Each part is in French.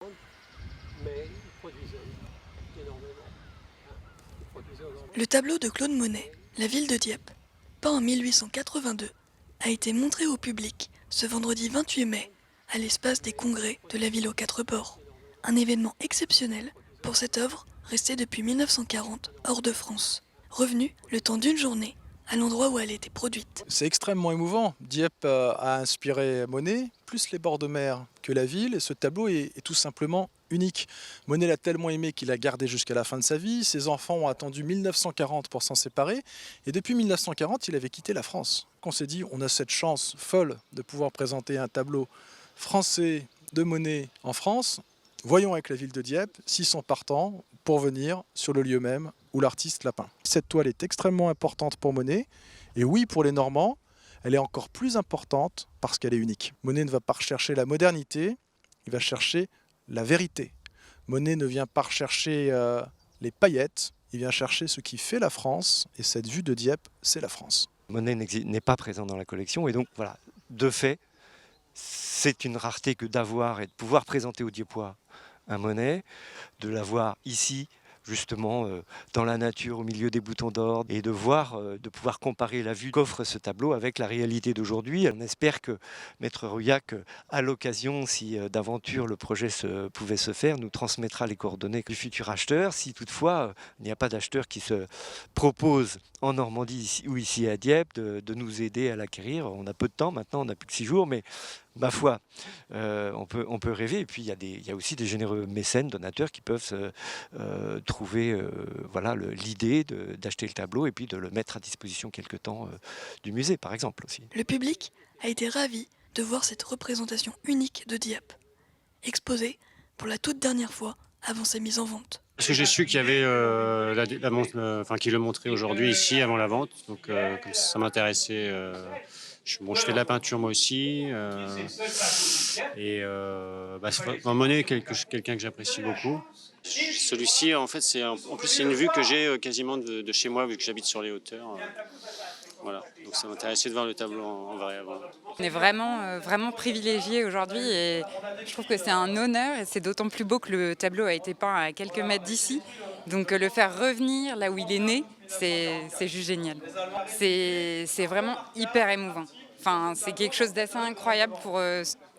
Mais il produisait énormément. Il produisait énormément. Le tableau de Claude Monet, La ville de Dieppe, peint en 1882, a été montré au public ce vendredi 28 mai à l'espace des congrès de la ville aux Quatre Bords. Un événement exceptionnel pour cette œuvre restée depuis 1940 hors de France, revenue le temps d'une journée à l'endroit où elle était produite. C'est extrêmement émouvant. Dieppe a inspiré Monet, plus les bords de mer que la ville, et ce tableau est tout simplement unique. Monet l'a tellement aimé qu'il a gardé jusqu'à la fin de sa vie. Ses enfants ont attendu 1940 pour s'en séparer, et depuis 1940, il avait quitté la France. On s'est dit, on a cette chance folle de pouvoir présenter un tableau français de Monet en France. Voyons avec la ville de Dieppe s'ils sont partants pour venir sur le lieu même où l'artiste l'a peint. Cette toile est extrêmement importante pour Monet, et oui, pour les Normands, elle est encore plus importante parce qu'elle est unique. Monet ne va pas rechercher la modernité, il va chercher la vérité. Monet ne vient pas rechercher les paillettes, il vient chercher ce qui fait la France, et cette vue de Dieppe, c'est la France. Monet n'est pas présent dans la collection, et donc voilà, de fait, c'est une rareté que d'avoir et de pouvoir présenter aux Dieppois un Monet, de l'avoir ici, justement dans la nature, au milieu des boutons d'or, et de voir, de pouvoir comparer la vue qu'offre ce tableau avec la réalité d'aujourd'hui. On espère que Maître Rouillac, à l'occasion, si d'aventure le projet pouvait se faire, nous transmettra les coordonnées du futur acheteur. Si toutefois il n'y a pas d'acheteur qui se propose en Normandie ou ici à Dieppe de nous aider à l'acquérir, on a peu de temps maintenant, on n'a plus que 6 jours, mais ma foi, on peut rêver. Et puis il y a aussi des généreux mécènes, donateurs qui peuvent trouver voilà, l'idée d'acheter le tableau et puis de le mettre à disposition quelque temps du musée, par exemple aussi. Le public a été ravi de voir cette représentation unique de Dieppe, exposée pour la toute dernière fois avant sa mise en vente. Parce que j'ai su qu'il y avait qu'il le montrait aujourd'hui ici avant la vente, donc comme ça m'intéressait. Je fais de la peinture moi aussi, Monet est quelqu'un que j'apprécie beaucoup. Celui-ci, en fait, c'est une vue que j'ai quasiment de chez moi vu que j'habite sur les hauteurs. Voilà, donc ça m'intéressait de voir le tableau en vrai avant. On est vraiment privilégiés aujourd'hui et je trouve que c'est un honneur et c'est d'autant plus beau que le tableau a été peint à quelques mètres d'ici. Donc le faire revenir là où il est né, c'est juste génial. C'est vraiment hyper émouvant. Enfin, c'est quelque chose d'assez incroyable pour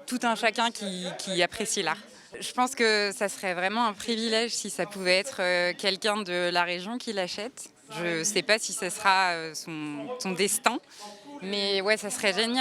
tout un chacun qui apprécie l'art. Je pense que ça serait vraiment un privilège si ça pouvait être quelqu'un de la région qui l'achète. Je ne sais pas si ce sera son destin, mais ouais, ça serait génial.